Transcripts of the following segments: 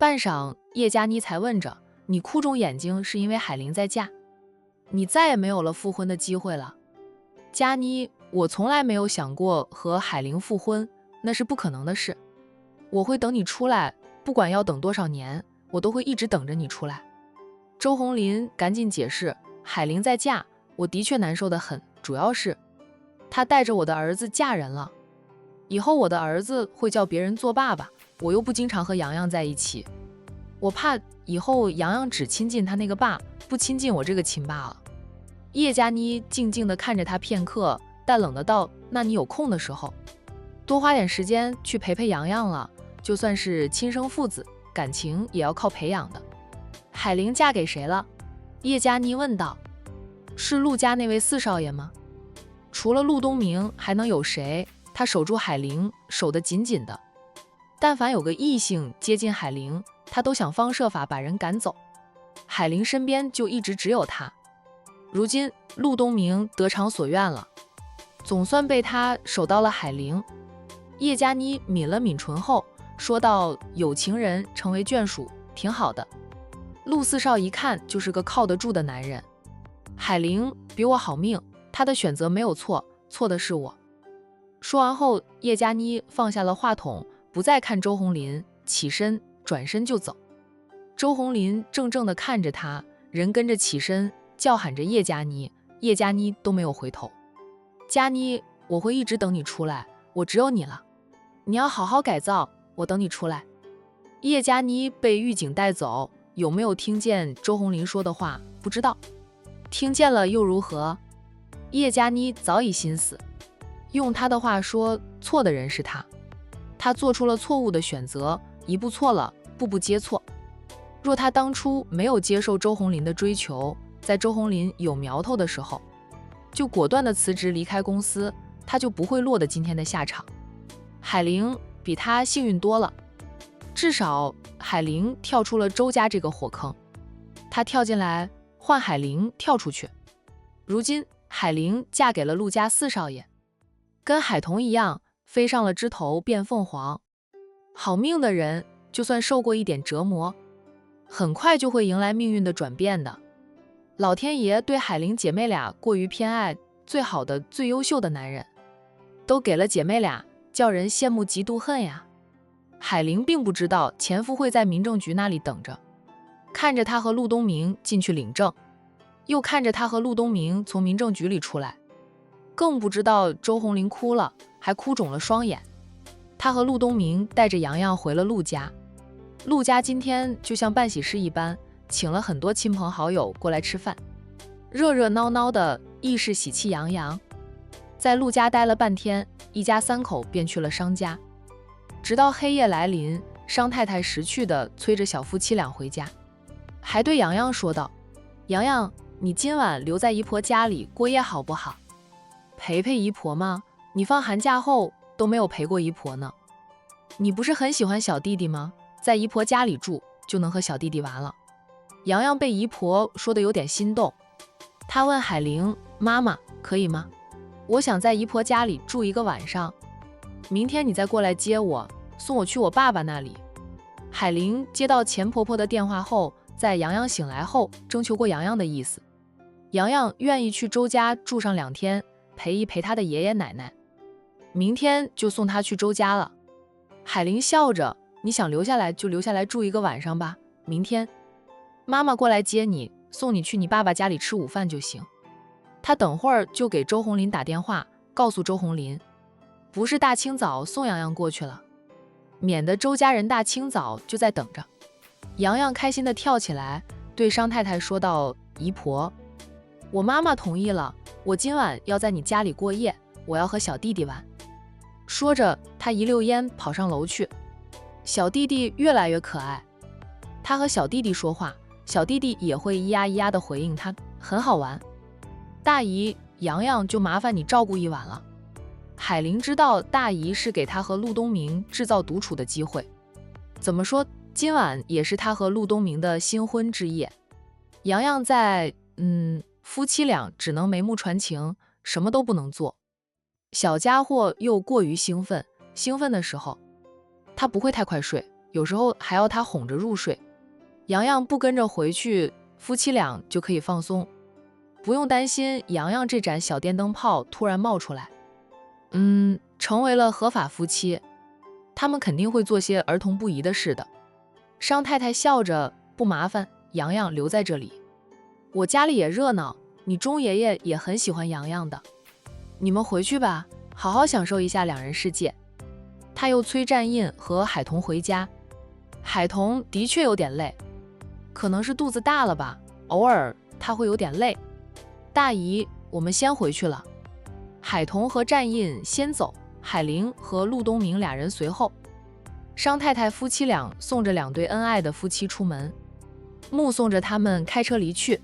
半晌，叶佳妮才问着：“你哭肿眼睛是因为海玲在嫁？你再也没有了复婚的机会了。”佳妮，我从来没有想过和海玲复婚，那是不可能的事。我会等你出来，不管要等多少年，我都会一直等着你出来。周红林赶紧解释：“海玲在嫁，我的确难受得很，主要是她带着我的儿子嫁人了。以后我的儿子会叫别人做爸爸，我又不经常和洋洋在一起，我怕以后洋洋只亲近他那个爸，不亲近我这个亲爸了。”叶佳妮静静地看着他片刻，淡冷的道：“那你有空的时候，多花点时间去陪陪洋洋了，就算是亲生父子，感情也要靠培养的。”海玲嫁给谁了？叶佳妮问道。是陆家那位四少爷吗？除了陆东明还能有谁？他守住海玲，守得紧紧的，但凡有个异性接近海玲，他都想方设法把人赶走。海玲身边就一直只有他。如今陆东明得偿所愿了，总算被他守到了海玲。叶佳妮抿了抿唇后说道：“有情人成为眷属，挺好的。陆四少一看就是个靠得住的男人。海玲比我好命，他的选择没有错，错的是我。”说完后，叶佳妮放下了话筒，不再看周红林，起身转身就走。周红林怔怔地看着他，人跟着起身叫喊着叶佳妮，叶佳妮都没有回头。佳妮，我会一直等你出来，我只有你了，你要好好改造，我等你出来。叶佳妮被狱警带走，有没有听见周红林说的话？不知道，听见了又如何？叶佳妮早已心死，用他的话说，错的人是他，他做出了错误的选择，一步错了，步步皆错。若他当初没有接受周红林的追求，在周红林有苗头的时候，就果断的辞职离开公司，他就不会落得今天的下场。海玲比他幸运多了，至少海玲跳出了周家这个火坑，他跳进来换海玲跳出去。如今海玲嫁给了陆家四少爷，跟海童一样飞上了枝头变凤凰。好命的人就算受过一点折磨，很快就会迎来命运的转变的。老天爷对海玲姐妹俩过于偏爱，最好的最优秀的男人都给了姐妹俩，叫人羡慕嫉妒恨呀。海玲并不知道前夫会在民政局那里等着，看着他和陆东明进去领证，又看着他和陆东明从民政局里出来，更不知道周红林哭了，还哭肿了双眼。他和陆东明带着洋洋回了陆家，陆家今天就像办喜事一般，请了很多亲朋好友过来吃饭，热热闹闹的，意是喜气洋洋。在陆家待了半天，一家三口便去了商家，直到黑夜来临，商太太识趣的催着小夫妻俩回家，还对洋洋说道：“洋洋，你今晚留在姨婆家里过夜好不好？陪陪姨婆吗？你放寒假后都没有陪过姨婆呢。你不是很喜欢小弟弟吗？在姨婆家里住就能和小弟弟玩了。”洋洋被姨婆说的有点心动，他问海玲：“妈妈，可以吗？我想在姨婆家里住一个晚上，明天你再过来接我，送我去我爸爸那里。”海玲接到钱婆婆的电话后，在洋洋醒来后征求过洋洋的意思，洋洋愿意去周家住上2天，陪一陪他的爷爷奶奶，明天就送他去周家了。海玲笑着：“你想留下来就留下来住一个晚上吧，明天妈妈过来接你，送你去你爸爸家里吃午饭就行。”他等会儿就给周红林打电话，告诉周红林，不是大清早送洋洋过去了，免得周家人大清早就在等着。洋洋开心地跳起来，对商太太说道：“姨婆，我妈妈同意了，我今晚要在你家里过夜，我要和小弟弟玩。”说着，他一溜烟跑上楼去。小弟弟越来越可爱，他和小弟弟说话，小弟弟也会咿呀咿呀地回应他，很好玩。大姨，洋洋就麻烦你照顾一晚了。海玲知道大姨是给他和陆东明制造独处的机会，怎么说，今晚也是他和陆东明的新婚之夜。洋洋在夫妻俩只能眉目传情，什么都不能做。小家伙又过于兴奋，兴奋的时候他不会太快睡，有时候还要他哄着入睡。洋洋不跟着回去，夫妻俩就可以放松，不用担心洋洋这盏小电灯泡突然冒出来。成为了合法夫妻，他们肯定会做些儿童不宜的事的。商太太笑着，不麻烦，洋洋留在这里。我家里也热闹，你钟爷爷也很喜欢洋洋的。你们回去吧，好好享受一下两人世界。他又催战印和海童回家。海童的确有点累，可能是肚子大了吧，偶尔他会有点累。大姨，我们先回去了。海童和战印先走，海玲和陆东明俩人随后。商太太夫妻俩送着两对恩爱的夫妻出门，目送着他们开车离去，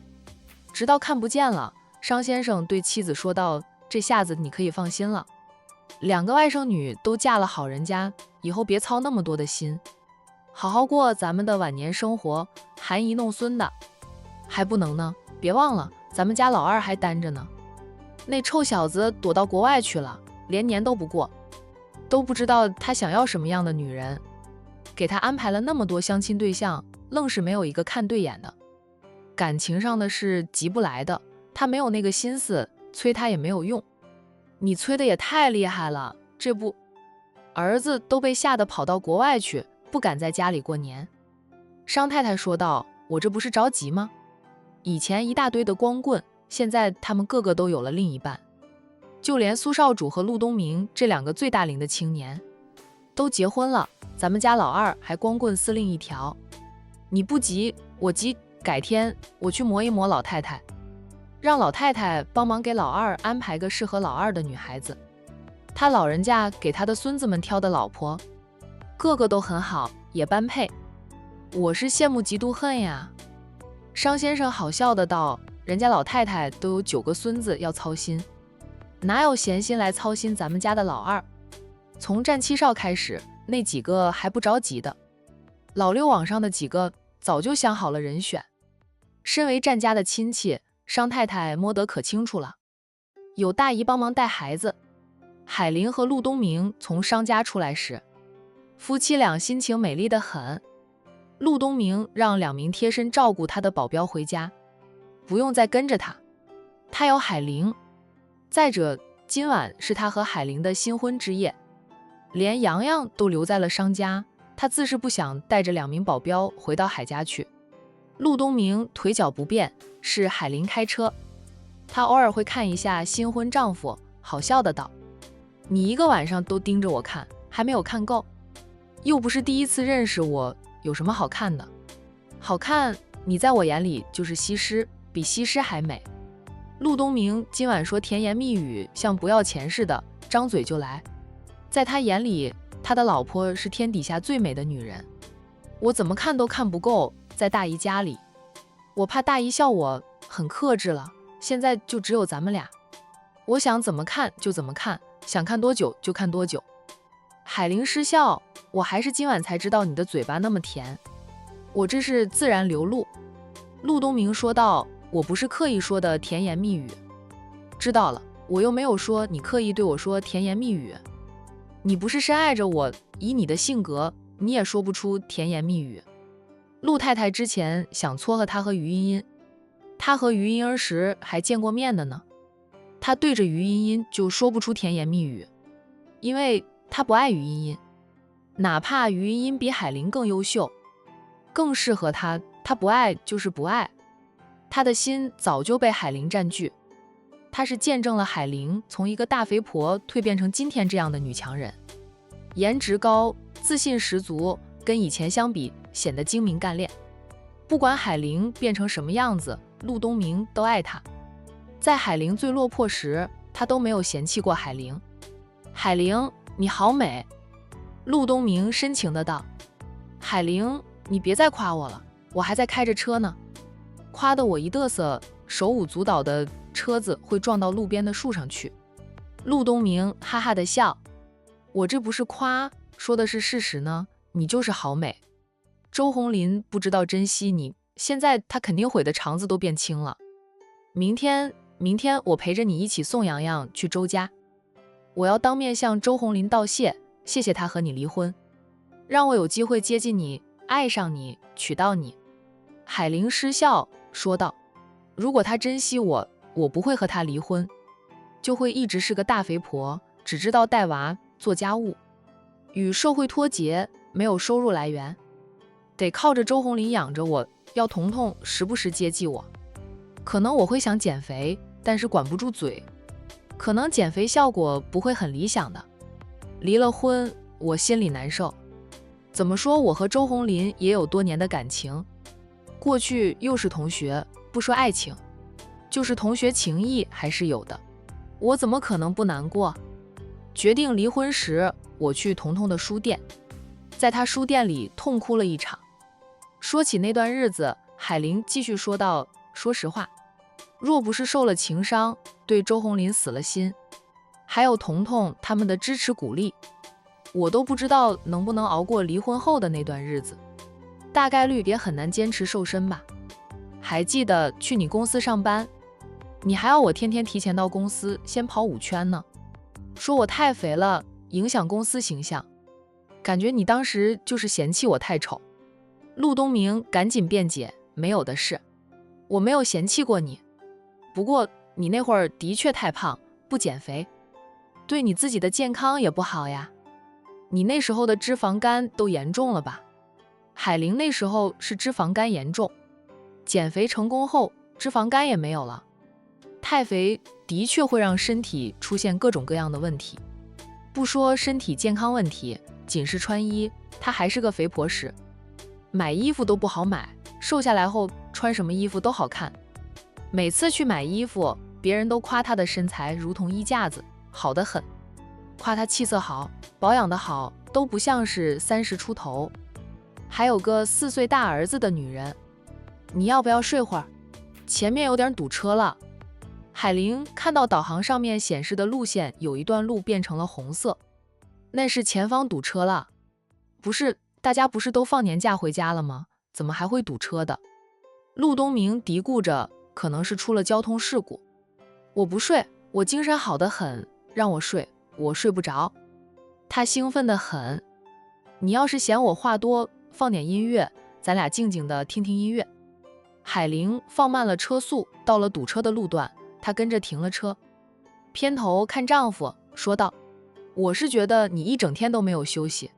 直到看不见了。商先生对妻子说道：“这下子你可以放心了，两个外甥女都嫁了好人家，以后别操那么多的心，好好过咱们的晚年生活，含饴弄孙的。还不能呢，别忘了咱们家老二还单着呢，那臭小子躲到国外去了，连年都不过，都不知道他想要什么样的女人，给他安排了那么多相亲对象，愣是没有一个看对眼的。感情上的事急不来的，他没有那个心思，催他也没有用。你催的也太厉害了，这不，儿子都被吓得跑到国外去，不敢在家里过年。”商太太说道：“我这不是着急吗？以前一大堆的光棍，现在他们个个都有了另一半，就连苏少主和陆东明这两个最大龄的青年都结婚了，咱们家老二还光棍司令一条。你不急，我急，改天我去磨一磨老太太，让老太太帮忙给老二安排个适合老二的女孩子。他老人家给他的孙子们挑的老婆，个个都很好，也般配。我是羡慕嫉妒恨呀。”商先生好笑的道：“人家老太太都有9个孙子要操心，哪有闲心来操心咱们家的老二？从战七少开始，那几个还不着急的，老六网上的几个早就想好了人选。身为战家的亲戚，商太太摸得可清楚了。有大姨帮忙带孩子。海玲和陆东明从商家出来时，夫妻俩心情美丽得很。陆东明让2名贴身照顾他的保镖回家，不用再跟着他，他有海玲。再者，今晚是他和海玲的新婚之夜，连洋洋都留在了商家，他自是不想带着2名保镖回到海家去。陆东明腿脚不便，是海玲开车，他偶尔会看一下新婚丈夫，好笑的道：“你一个晚上都盯着我看，还没有看够？又不是第一次认识我，有什么好看的？好看，你在我眼里就是西施，比西施还美。”陆东明今晚说甜言蜜语，像不要钱似的，张嘴就来。在他眼里，他的老婆是天底下最美的女人，我怎么看都看不够。在大姨家里，我怕大姨笑我很克制了，现在就只有咱们俩，我想怎么看就怎么看，想看多久就看多久。海玲失笑：“我还是今晚才知道你的嘴巴那么甜，我这是自然流露。”陆东明说道：“我不是刻意说的甜言蜜语。”知道了，我又没有说你刻意对我说甜言蜜语。你不是深爱着我，以你的性格，你也说不出甜言蜜语。陆太太之前想撮合他和于茵茵，他和于茵儿时还见过面的呢。他对着于茵茵就说不出甜言蜜语，因为他不爱于茵茵，哪怕于茵茵比海玲更优秀，更适合他，他不爱就是不爱。他的心早就被海玲占据，他是见证了海玲从一个大肥婆蜕变成今天这样的女强人，颜值高，自信十足，跟以前相比显得精明干练。不管海玲变成什么样子，陆东明都爱她。在海玲最落魄时，他都没有嫌弃过海玲。海玲，你好美。陆东明深情的道。海玲，你别再夸我了，我还在开着车呢。夸得我一嘚瑟，手舞足蹈的车子会撞到路边的树上去。陆东明哈哈的笑。我这不是夸，说的是事实呢，你就是好美。周红林不知道珍惜你，现在他肯定悔得肠子都变青了。明天我陪着你一起送洋洋去周家，我要当面向周红林道谢，谢谢他和你离婚。让我有机会接近你，爱上你，娶到你。海玲失笑说道，如果他珍惜我，我不会和他离婚，就会一直是个大肥婆，只知道带娃做家务，与社会脱节，没有收入来源，得靠着周红林养着我，要彤彤时不时接济我。可能我会想减肥，但是管不住嘴，可能减肥效果不会很理想的。离了婚，我心里难受。怎么说，我和周红林也有多年的感情，过去又是同学，不说爱情，就是同学情谊还是有的，我怎么可能不难过？决定离婚时，我去彤彤的书店，在他书店里痛哭了一场。说起那段日子，海玲继续说道，说实话，若不是受了情伤，对周红林死了心，还有彤彤他们的支持鼓励，我都不知道能不能熬过离婚后的那段日子，大概率也很难坚持瘦身吧。还记得去你公司上班，你还要我天天提前到公司先跑5圈呢，说我太肥了，影响公司形象，感觉你当时就是嫌弃我太丑。陆东明赶紧辩解，没有的事，我没有嫌弃过你，不过你那会儿的确太胖，不减肥，对你自己的健康也不好呀。你那时候的脂肪肝都严重了吧？海玲那时候是脂肪肝严重，减肥成功后脂肪肝也没有了。太肥的确会让身体出现各种各样的问题，不说身体健康问题，仅是穿衣，她还是个肥婆时，买衣服都不好买，瘦下来后穿什么衣服都好看。每次去买衣服，别人都夸她的身材如同衣架子，好得很，夸她气色好，保养得好，都不像是30出头，还有个4岁大儿子的女人。你要不要睡会儿？前面有点堵车了。海玲看到导航上面显示的路线有一段路变成了红色，那是前方堵车了。不是，大家不是都放年假回家了吗？怎么还会堵车的？陆东明嘀咕着，可能是出了交通事故。我不睡，我精神好得很，让我睡，我睡不着。他兴奋得很。你要是嫌我话多，放点音乐，咱俩静静的听听音乐。海玲放慢了车速，到了堵车的路段，她跟着停了车，偏头看丈夫，说道，我是觉得你一整天都没有休息，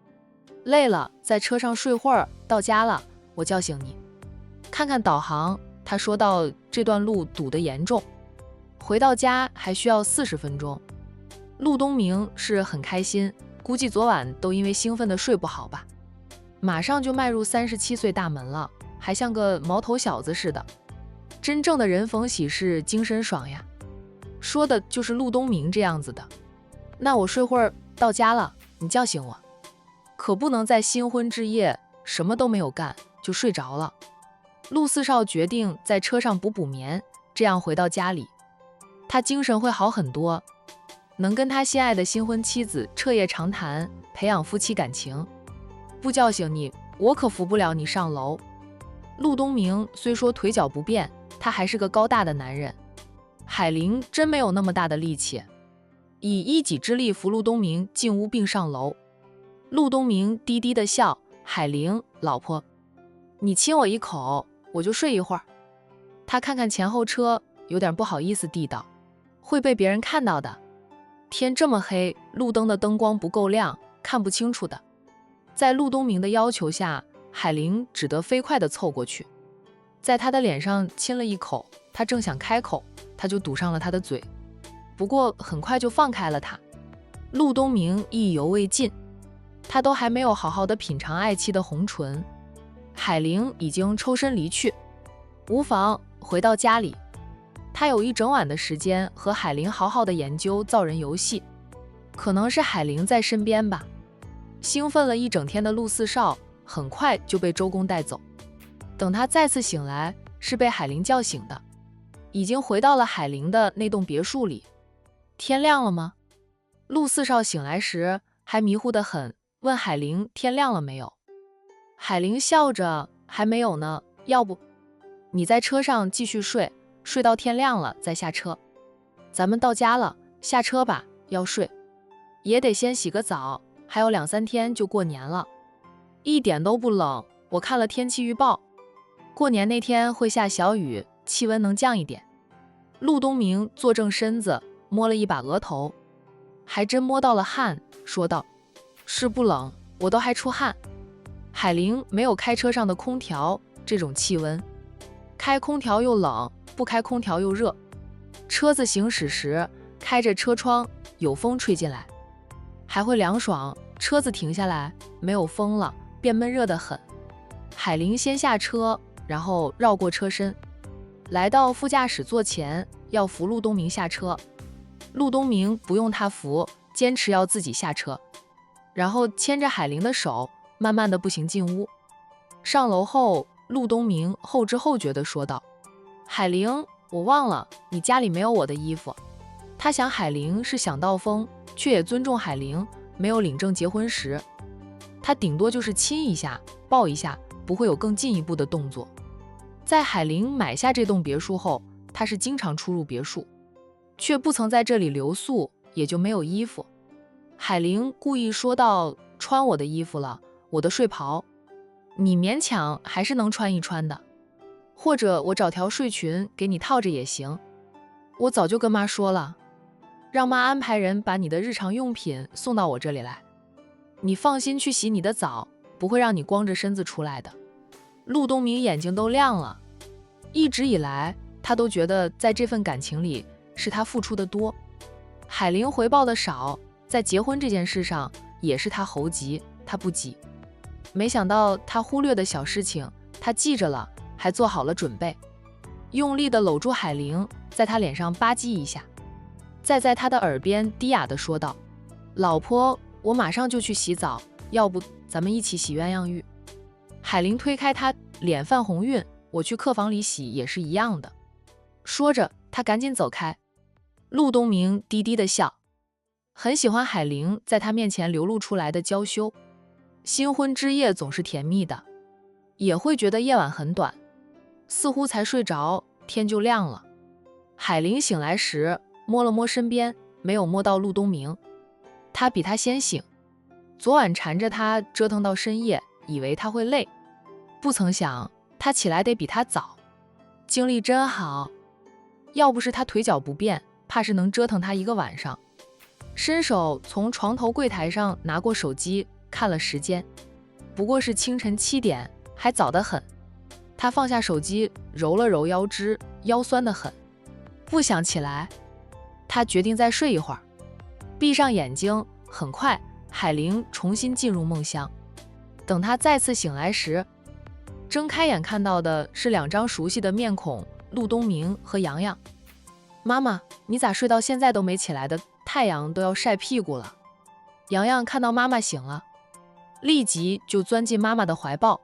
累了在车上睡会儿，到家了我叫醒你。看看导航，他说道，这段路堵得严重，回到家还需要40分钟。陆东明是很开心，估计昨晚都因为兴奋的睡不好吧。马上就迈入37岁大门了，还像个毛头小子似的。真正的人逢喜事精神爽呀，说的就是陆东明这样子的。那我睡会儿，到家了你叫醒我。可不能在新婚之夜什么都没有干就睡着了。陆四少决定在车上补眠，这样回到家里，他精神会好很多，能跟他心爱的新婚妻子彻夜长谈，培养夫妻感情。不叫醒你，我可扶不了你上楼。陆东明虽说腿脚不便，他还是个高大的男人。海玲真没有那么大的力气，以一己之力扶陆东明进屋并上楼。陆东明低低的笑，海玲，老婆，你亲我一口，我就睡一会儿。他看看前后车，有点不好意思地道，会被别人看到的。天这么黑，路灯的灯光不够亮，看不清楚的。在陆东明的要求下，海玲只得飞快地凑过去，在他的脸上亲了一口。他正想开口，他就堵上了他的嘴，不过很快就放开了他。陆东明意犹未尽，他都还没有好好的品尝爱妻的红唇，海玲已经抽身离去。无妨，回到家里，他有一整晚的时间和海玲好好的研究造人游戏。可能是海玲在身边吧，兴奋了一整天的陆四少很快就被周公带走。等他再次醒来，是被海玲叫醒的，已经回到了海玲的那栋别墅里。天亮了吗？陆四少醒来时还迷糊得很，问海玲天亮了没有。海玲笑着，还没有呢，要不你在车上继续睡，睡到天亮了再下车。咱们到家了，下车吧，要睡也得先洗个澡，还有2、3天就过年了。一点都不冷，我看了天气预报，过年那天会下小雨，气温能降一点。陆东明坐正身子，摸了一把额头，还真摸到了汗，说道：是不冷，我都还出汗。海玲没有开车上的空调，这种气温，开空调又冷，不开空调又热。车子行驶时，开着车窗，有风吹进来，还会凉爽，车子停下来，没有风了，变闷热得很。海玲先下车，然后绕过车身，来到副驾驶座前，要扶陆东明下车。陆东明不用他扶，坚持要自己下车，然后牵着海玲的手，慢慢的步行进屋。上楼后，陆东明后知后觉地说道：海玲，我忘了你家里没有我的衣服。他想海玲是想到风，却也尊重海玲没有领证结婚时，他顶多就是亲一下抱一下，不会有更进一步的动作。在海玲买下这栋别墅后，他是经常出入别墅，却不曾在这里留宿，也就没有衣服。海玲故意说道：穿我的衣服了，我的睡袍，你勉强还是能穿一穿的，或者我找条睡裙给你套着也行。我早就跟妈说了，让妈安排人把你的日常用品送到我这里来，你放心去洗你的澡，不会让你光着身子出来的。陆东明眼睛都亮了，一直以来他都觉得在这份感情里是他付出的多，海玲回报的少，在结婚这件事上也是他猴急，他不急。没想到他忽略的小事情，他记着了，还做好了准备，用力地搂住海玲，在她脸上吧唧一下，再在她的耳边低哑地说道：老婆，我马上就去洗澡，要不咱们一起洗鸳鸯浴。海玲推开他，脸泛红晕，我去客房里洗也是一样的。说着，他赶紧走开。陆东明低低的笑，很喜欢海玲在他面前流露出来的娇羞。新婚之夜总是甜蜜的，也会觉得夜晚很短，似乎才睡着，天就亮了。海玲醒来时，摸了摸身边，没有摸到陆东明。他比他先醒，昨晚缠着他折腾到深夜，以为他会累，不曾想他起来得比他早，精力真好。要不是他腿脚不便，怕是能折腾他一个晚上。伸手从床头柜台上拿过手机，看了时间，不过是清晨7点，还早得很。他放下手机，揉了揉腰肢，腰酸得很，不想起来。他决定再睡一会儿，闭上眼睛，很快海玲重新进入梦乡。等他再次醒来时，睁开眼看到的是2张熟悉的面孔，陆东明和洋洋。妈妈，你咋睡到现在都没起来的？太阳都要晒屁股了。洋洋看到妈妈醒了，立即就钻进妈妈的怀抱。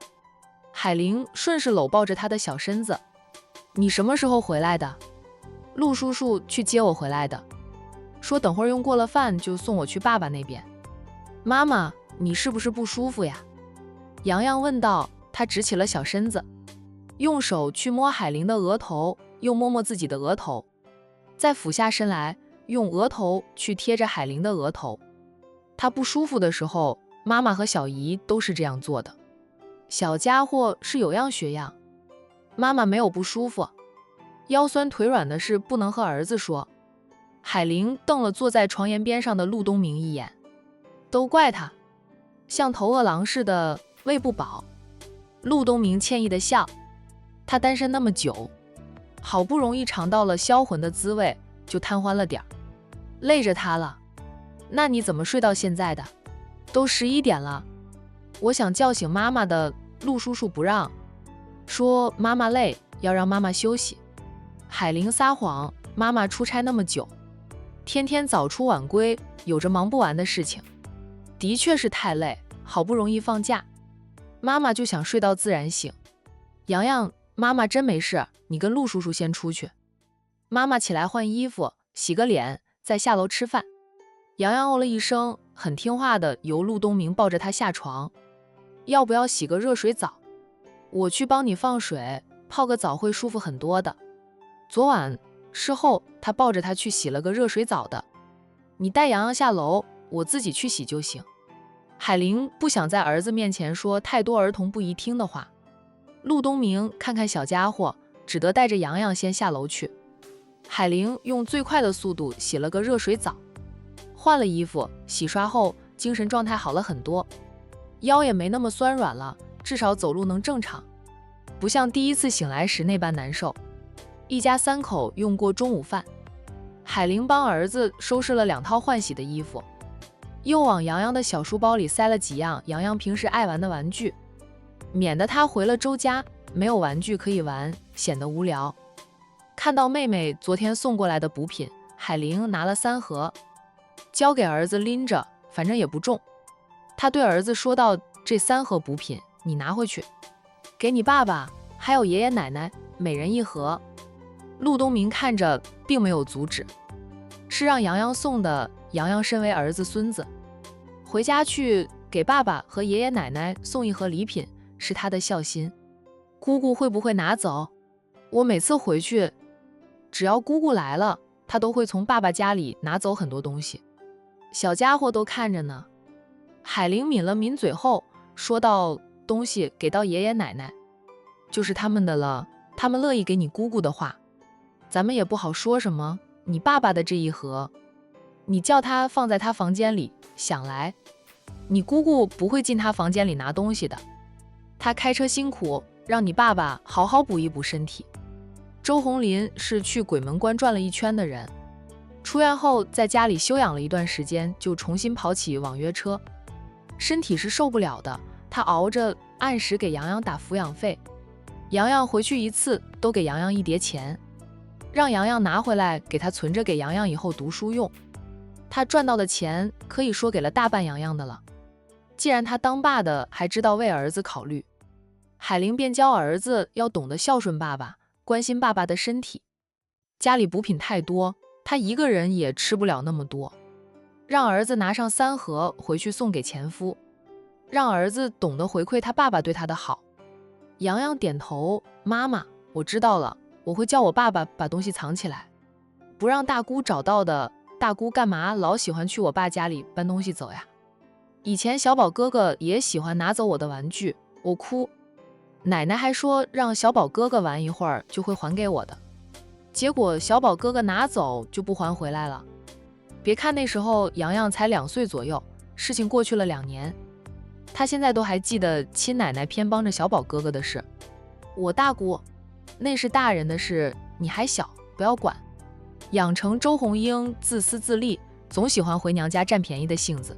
海玲顺势搂抱着他的小身子。你什么时候回来的？陆叔叔去接我回来的，说等会儿用过了饭就送我去爸爸那边。妈妈，你是不是不舒服呀？洋洋问道。他直起了小身子，用手去摸海玲的额头，又摸摸自己的额头，再俯下身来，用额头去贴着海玲的额头。他不舒服的时候，妈妈和小姨都是这样做的。小家伙是有样学样。妈妈没有不舒服，腰酸腿软的事不能和儿子说。海玲瞪了坐在床沿边上的陆东明一眼，都怪他，像头饿狼似的，喂不饱。陆东明歉意的笑，他单身那么久，好不容易尝到了销魂的滋味，就贪欢了点儿，累着他了。那你怎么睡到现在的？都11点了，我想叫醒妈妈的，陆叔叔不让，说妈妈累，要让妈妈休息。海玲撒谎，妈妈出差那么久，天天早出晚归，有着忙不完的事情，的确是太累，好不容易放假，妈妈就想睡到自然醒。洋洋，妈妈真没事，你跟陆叔叔先出去。妈妈起来换衣服，洗个脸，再下楼吃饭。洋洋哦了一声，很听话的由陆东明抱着他下床。要不要洗个热水澡？我去帮你放水，泡个澡会舒服很多的。昨晚事后他抱着他去洗了个热水澡的。你带洋洋下楼，我自己去洗就行。海玲不想在儿子面前说太多儿童不宜听的话。陆东明看看小家伙，只得带着洋洋先下楼去。海玲用最快的速度洗了个热水澡，换了衣服，洗刷后精神状态好了很多，腰也没那么酸软了，至少走路能正常，不像第一次醒来时那般难受。一家3口用过中午饭，海玲帮儿子收拾了2套换洗的衣服，又往洋洋的小书包里塞了几样洋洋平时爱玩的玩具，免得他回了周家没有玩具可以玩，显得无聊。看到妹妹昨天送过来的补品，海玲拿了3盒，交给儿子拎着，反正也不重。他对儿子说道：“这3盒补品你拿回去，给你爸爸还有爷爷奶奶每人1盒。”陆东明看着并没有阻止，是让洋洋送的。洋洋身为儿子孙子，回家去给爸爸和爷爷奶奶送1盒礼品，是他的孝心。姑姑会不会拿走？我每次回去，只要姑姑来了，他都会从爸爸家里拿走很多东西。小家伙都看着呢。海玲抿了抿嘴后说道：“东西给到爷爷奶奶，就是他们的了，他们乐意给你姑姑的话，咱们也不好说什么。你爸爸的这1盒，你叫他放在他房间里，想来你姑姑不会进他房间里拿东西的。他开车辛苦，让你爸爸好好补一补身体。”周红林是去鬼门关转了1圈的人，出院后在家里休养了一段时间，就重新跑起网约车，身体是受不了的。他熬着按时给洋洋打抚养费，洋洋回去1次都给洋洋1叠钱，让洋洋拿回来给他存着，给洋洋以后读书用。他赚到的钱可以说给了大半洋洋的了。既然他当爸的还知道为儿子考虑，海玲便教儿子要懂得孝顺爸爸，关心爸爸的身体。家里补品太多，他一个人也吃不了那么多，让儿子拿上3盒回去送给前夫，让儿子懂得回馈他爸爸对他的好。洋洋点头：“妈妈，我知道了，我会叫我爸爸把东西藏起来，不让大姑找到的。大姑干嘛老喜欢去我爸家里搬东西走呀？以前小宝哥哥也喜欢拿走我的玩具，我哭，奶奶还说让小宝哥哥玩一会儿就会还给我的，结果小宝哥哥拿走就不还回来了。别看那时候洋洋才2岁左右，事情过去了2年，他现在都还记得亲奶奶偏帮着小宝哥哥的事。我大姑，那是大人的事，你还小，不要管。养成周红英自私自利，总喜欢回娘家占便宜的性子，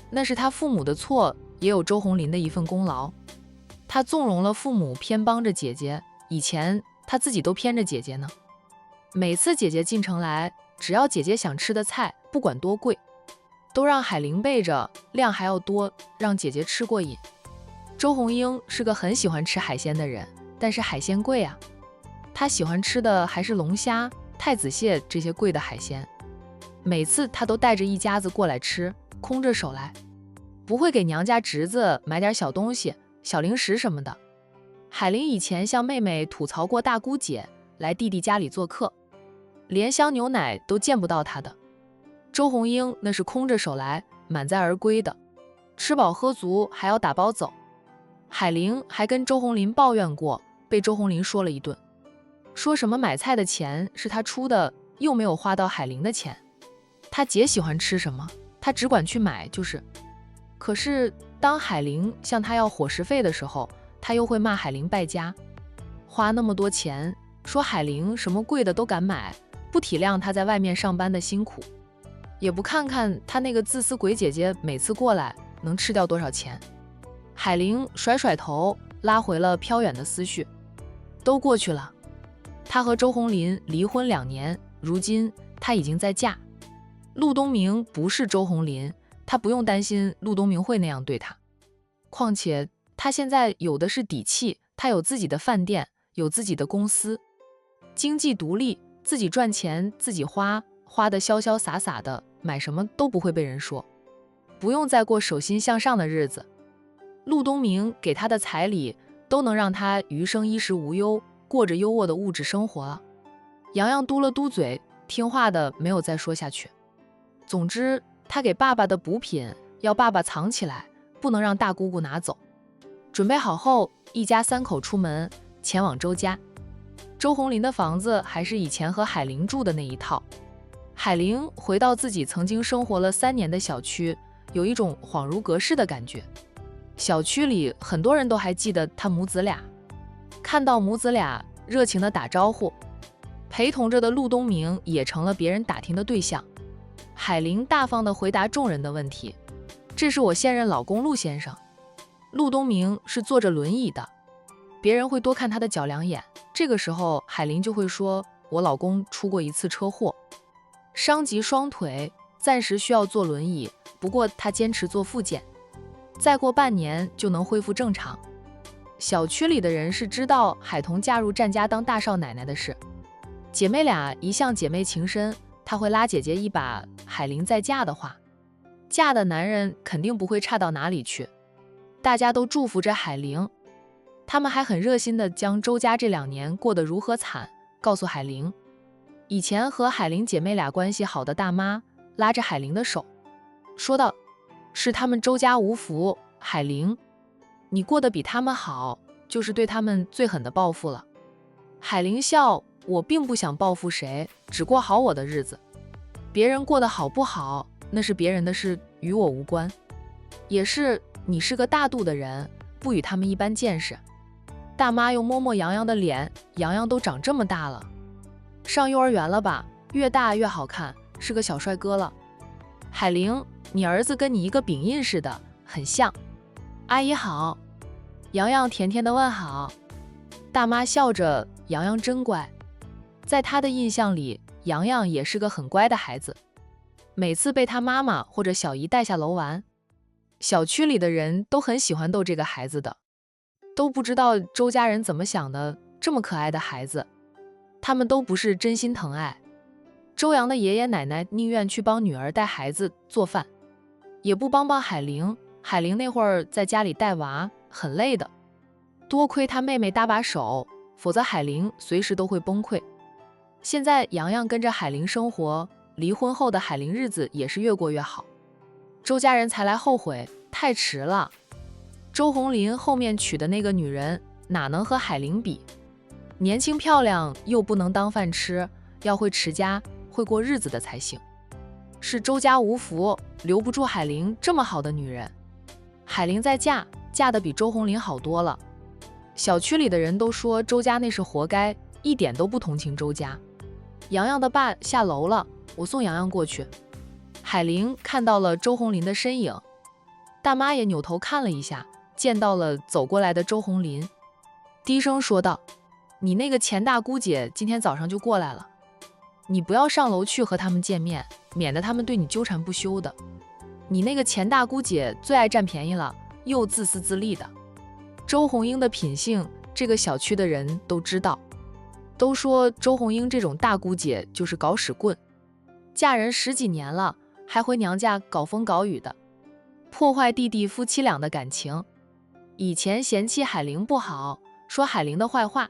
那是他父母的错，也有周红林的一份功劳。他纵容了父母偏帮着姐姐，以前他自己都偏着姐姐呢。每次姐姐进城来，只要姐姐想吃的菜，不管多贵，都让海玲备着，量还要多，让姐姐吃过瘾。周红英是个很喜欢吃海鲜的人，但是海鲜贵啊，她喜欢吃的还是龙虾、太子蟹这些贵的海鲜。每次她都带着一家子过来吃，空着手来，不会给娘家侄子买点小东西、小零食什么的。海玲以前向妹妹吐槽过大姑姐来弟弟家里做客，连箱牛奶都见不到她的。周红英那是空着手来，满载而归的，吃饱喝足还要打包走。海玲还跟周红林抱怨过，被周红林说了一顿，说什么买菜的钱是他出的，又没有花到海玲的钱，他姐喜欢吃什么，他只管去买就是。可是当海玲向他要伙食费的时候，他又会骂海玲败家，花那么多钱，说海玲什么贵的都敢买，不体谅他在外面上班的辛苦，也不看看他那个自私鬼姐姐每次过来能吃掉多少钱。海玲甩甩头，拉回了飘远的思绪。都过去了，她和周红林离婚2年，如今她已经在嫁。陆东明不是周红林，她不用担心陆东明会那样对她。况且她现在有的是底气，她有自己的饭店，有自己的公司，经济独立，自己赚钱自己花，花得潇潇洒洒的，买什么都不会被人说，不用再过手心向上的日子。陆东明给他的彩礼都能让他余生衣食无忧，过着优渥的物质生活了。洋洋嘟了嘟嘴，听话的没有再说下去。总之他给爸爸的补品要爸爸藏起来，不能让大姑姑拿走。准备好后，一家3口出门前往周家。周红林的房子还是以前和海玲住的那一套。海玲回到自己曾经生活了3年的小区，有一种恍如隔世的感觉。小区里很多人都还记得他母子俩，看到母子俩热情地打招呼，陪同着的陆东明也成了别人打听的对象。海玲大方地回答众人的问题：“这是我现任老公陆先生。”陆东明是坐着轮椅的，别人会多看他的脚2眼。这个时候，海玲就会说：“我老公出过一次车祸，伤及双腿，暂时需要坐轮椅，不过他坚持做复健，再过半年就能恢复正常。”小区里的人是知道海彤嫁入战家当大少奶奶的事，姐妹俩一向姐妹情深，她会拉姐姐一把。海玲再嫁的话，嫁的男人肯定不会差到哪里去。大家都祝福着海玲，他们还很热心地将周家这2年过得如何惨告诉海玲。以前和海玲姐妹俩关系好的大妈拉着海玲的手，说道：“是他们周家无福，海玲，你过得比他们好，就是对他们最狠的报复了。”海玲笑：“我并不想报复谁，只过好我的日子。别人过得好不好，那是别人的事，与我无关。也是，你是个大度的人，不与他们一般见识。”大妈又摸摸洋洋的脸，洋洋都长这么大了，上幼儿园了吧？越大越好看，是个小帅哥了。海玲，你儿子跟你一个饼印似的，很像。阿姨好。洋洋甜甜的问好。大妈笑着，洋洋真乖。在她的印象里，洋洋也是个很乖的孩子，每次被他妈妈或者小姨带下楼玩，小区里的人都很喜欢逗这个孩子的。都不知道周家人怎么想的，这么可爱的孩子，他们都不是真心疼爱。周阳的爷爷奶奶宁愿去帮女儿带孩子做饭，也不帮帮海玲。海玲那会儿在家里带娃很累的，多亏她妹妹搭把手，否则海玲随时都会崩溃。现在洋洋跟着海玲生活，离婚后的海玲日子也是越过越好。周家人才来后悔，太迟了。周红林后面娶的那个女人哪能和海玲比？年轻漂亮又不能当饭吃，要会持家会过日子的才行。是周家无福，留不住海玲这么好的女人。海玲再嫁，嫁得比周红林好多了。小区里的人都说周家那是活该，一点都不同情周家。洋洋的爸下楼了，我送洋洋过去。海玲看到了周红林的身影，大妈也扭头看了一下，见到了走过来的周红林，低声说道：“你那个钱大姑姐今天早上就过来了，你不要上楼去和他们见面，免得他们对你纠缠不休的。你那个钱大姑姐最爱占便宜了，又自私自利的。”周红英的品性，这个小区的人都知道，都说周红英这种大姑姐就是搞屎棍，嫁人10几年了，还回娘家搞风搞雨的，破坏弟弟夫妻俩的感情。以前嫌弃海玲不好，说海玲的坏话，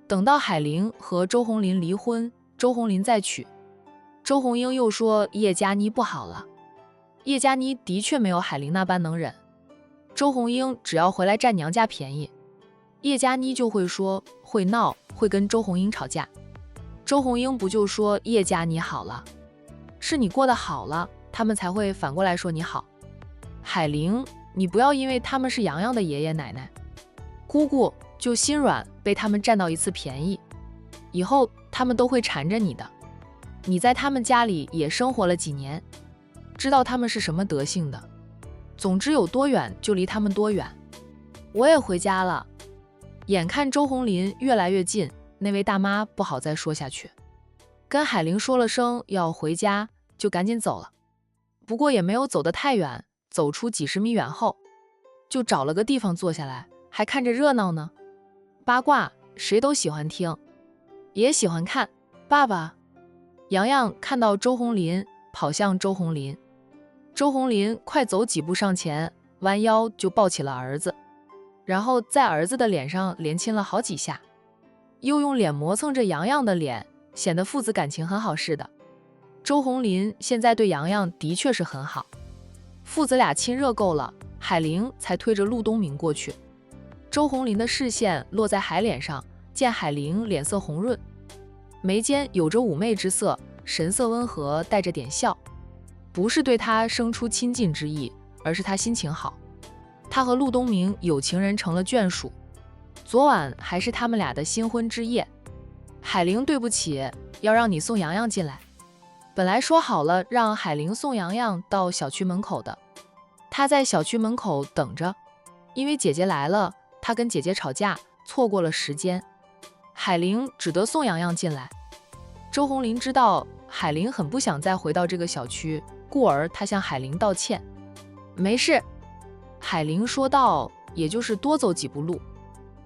等到海玲和周红林离婚，周红林再娶，周红英又说叶佳妮不好了。叶佳妮的确没有海玲那般能忍，周红英只要回来占娘家便宜，叶佳妮就会说会闹，会跟周红英吵架。周红英不就说叶佳妮好了，是你过得好了，他们才会反过来说你好。海玲，你不要因为他们是洋洋的爷爷奶奶姑姑就心软，被他们占到一次便宜，以后他们都会缠着你的。你在他们家里也生活了几年，知道他们是什么德性的。总之有多远就离他们多远。我也回家了。眼看周红林越来越近，那位大妈不好再说下去，跟海玲说了声要回家，就赶紧走了。不过也没有走得太远，走出几十米远后，就找了个地方坐下来，还看着热闹呢。八卦谁都喜欢听，也喜欢看。爸爸，洋洋看到周红林，跑向周红林。周红林快走几步上前，弯腰就抱起了儿子，然后在儿子的脸上连亲了好几下，又用脸磨蹭着洋洋的脸，显得父子感情很好似的。周红林现在对洋洋的确是很好，父子俩亲热够了，海玲才推着陆东明过去。周红林的视线落在海脸上，见海玲脸色红润，眉间有着妩媚之色，神色温和，带着点笑，不是对他生出亲近之意，而是他心情好。他和陆东明有情人成了眷属，昨晚还是他们俩的新婚之夜。海玲，对不起，要让你送洋洋进来。本来说好了让海玲送洋洋到小区门口的，他在小区门口等着，因为姐姐来了，他跟姐姐吵架，错过了时间。海玲只得送洋洋进来。周红林知道海玲很不想再回到这个小区，故而他向海玲道歉。没事，海玲说道，也就是多走几步路。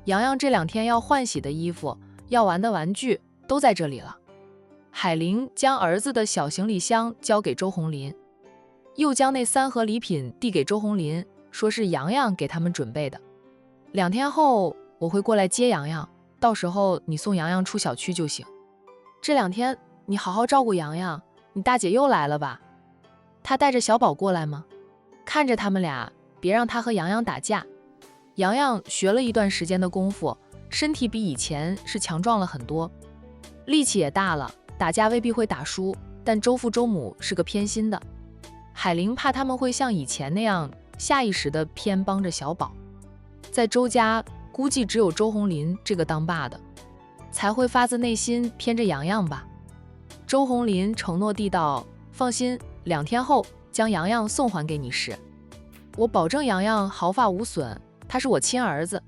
洋洋这2天要换洗的衣服，要玩的玩具都在这里了。海玲将儿子的小行李箱交给周红林，又将那3盒礼品递给周红林，说是洋洋给他们准备的。2天后我会过来接洋洋，到时候你送洋洋出小区就行。这2天你好好照顾洋洋，你大姐又来了吧？她带着小宝过来吗？看着他们俩，别让他和洋洋打架。洋洋学了一段时间的功夫，身体比以前是强壮了很多，力气也大了，打架未必会打输，但周父周母是个偏心的。海玲怕他们会像以前那样下意识地偏帮着小宝，在周家估计只有周红林这个当爸的才会发自内心偏着洋洋吧。周红林承诺地道，放心，2天后将洋洋送还给你时，我保证洋洋毫发无损，他是我亲儿子，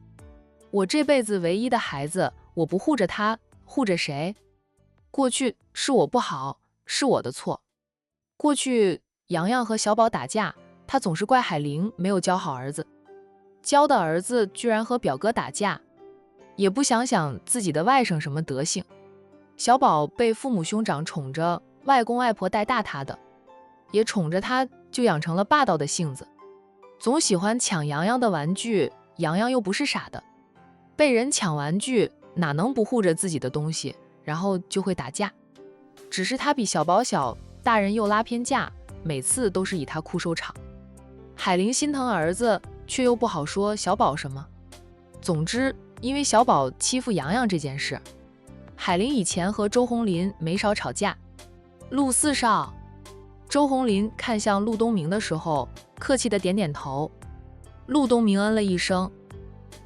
我这辈子唯一的孩子，我不护着他，护着谁？过去是我不好，是我的错。过去洋洋和小宝打架，他总是怪海玲没有教好儿子，教的儿子居然和表哥打架，也不想想自己的外甥什么德行。小宝被父母兄长宠着，外公外婆带大他的，也宠着他，就养成了霸道的性子，总喜欢抢洋洋的玩具。洋洋又不是傻的，被人抢玩具哪能不护着自己的东西，然后就会打架。只是他比小宝小，大人又拉偏架，每次都是以他哭收场。海玲心疼儿子，却又不好说小宝什么。总之，因为小宝欺负洋洋这件事，海玲以前和周红林没少吵架。陆四少，周红林看向陆东明的时候，客气的点点头。陆东明嗯了一声，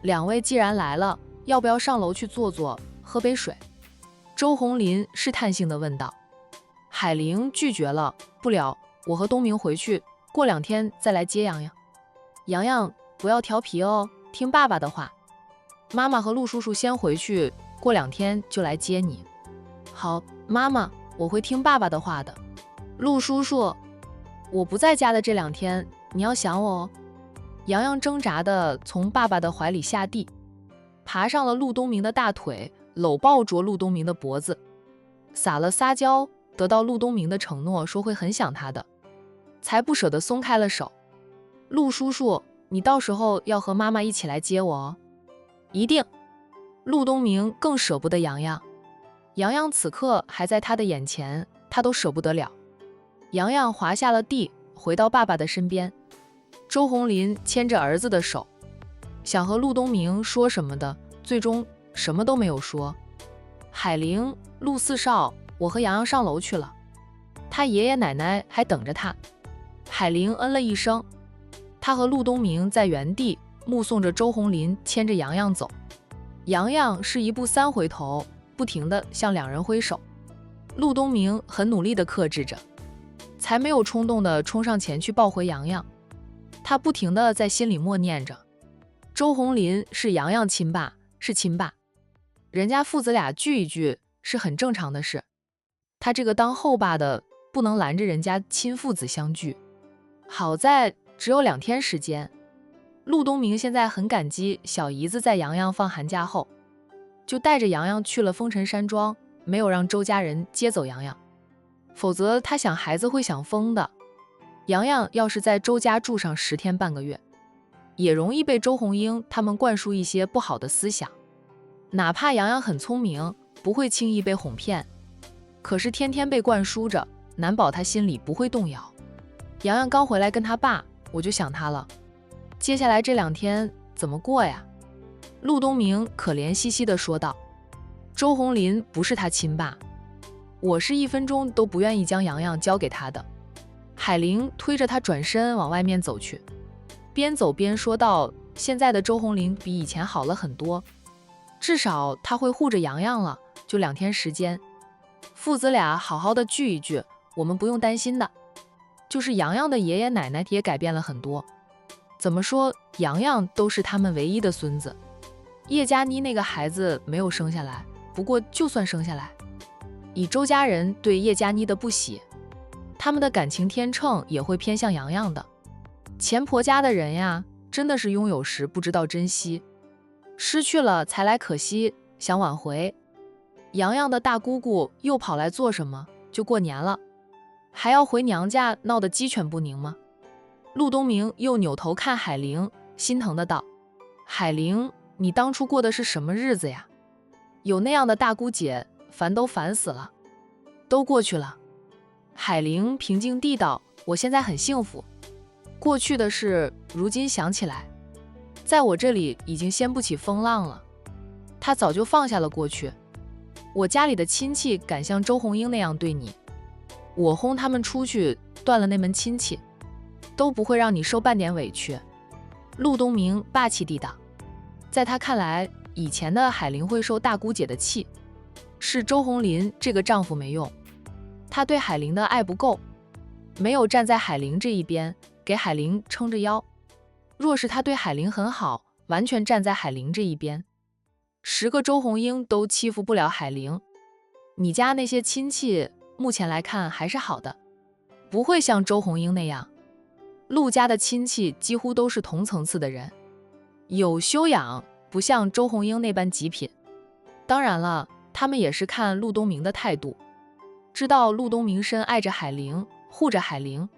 两位既然来了，要不要上楼去坐坐，喝杯水？周红林试探性的问道。海玲拒绝了，不了，我和东明回去，过2天再来接洋洋。洋洋不要调皮哦，听爸爸的话。妈妈和陆叔叔先回去，过2天就来接你。好，妈妈，我会听爸爸的话的。陆叔叔，我不在家的这2天，你要想我哦。洋洋挣扎地从爸爸的怀里下地，爬上了陆东明的大腿，搂抱着陆东明的脖子，撒了撒娇，得到陆东明的承诺说会很想他的，才不舍得松开了手。陆叔叔，你到时候要和妈妈一起来接我哦。一定。陆东明更舍不得洋洋，洋洋此刻还在他的眼前，他都舍不得了。洋洋滑下了地，回到爸爸的身边。周红林牵着儿子的手，想和陆东明说什么的，最终什么都没有说。海玲，陆四少，我和洋洋上楼去了，他爷爷奶奶还等着他。海玲嗯了一声，他和陆东明在原地目送着周红林牵着洋洋走。洋洋是1步3回头，不停地向2人挥手。陆东明很努力地克制着，才没有冲动地冲上前去抱回洋洋。他不停地在心里默念着，周红林是洋洋亲爸，是亲爸，人家父子俩聚一聚是很正常的事，他这个当后爸的不能拦着人家亲父子相聚。好在只有2天时间，陆东明现在很感激小姨子在洋洋放寒假后，就带着洋洋去了风尘山庄，没有让周家人接走洋洋，否则他想孩子会想疯的。洋洋要是在周家住上10天半个月，也容易被周红英他们灌输一些不好的思想。哪怕洋洋很聪明，不会轻易被哄骗，可是天天被灌输着，难保他心里不会动摇。洋洋刚回来跟他爸我就想他了。接下来这2天怎么过呀？陆东明可怜兮兮地说道。周红林不是他亲爸，我是1分钟都不愿意将洋洋交给他的。海玲推着他转身往外面走去，边走边说道，现在的周红林比以前好了很多，至少他会护着洋洋了，就2天时间，父子俩好好的聚一聚，我们不用担心的。就是洋洋的爷爷奶奶也改变了很多，怎么说，洋洋都是他们唯一的孙子。叶佳妮那个孩子没有生下来，不过就算生下来，以周家人对叶佳妮的不喜，他们的感情天秤也会偏向洋洋的。钱婆家的人呀，真的是拥有时不知道珍惜，失去了才来可惜，想挽回。洋洋的大姑姑又跑来做什么？就过年了，还要回娘家，闹得鸡犬不宁吗？陆东明又扭头看海玲，心疼的道：海玲，你当初过的是什么日子呀？有那样的大姑姐，烦都烦死了。都过去了。海玲平静地道：我现在很幸福，过去的事如今想起来，在我这里已经掀不起风浪了。他早就放下了过去。我家里的亲戚敢像周红英那样对你，我轰他们出去，断了那门亲戚，都不会让你受半点委屈。陆东明霸气地道。在他看来，以前的海玲会受大姑姐的气，是周红林这个丈夫没用，他对海玲的爱不够，没有站在海玲这一边，给海玲撑着腰。若是他对海玲很好，完全站在海玲这一边，10个周红英都欺负不了海玲。你家那些亲戚目前来看还是好的，不会像周红英那样。陆家的亲戚几乎都是同层次的人，有修养，不像周红英那般极品。当然了，他们也是看陆东明的态度，知道陆东明深爱着海玲，护着海玲，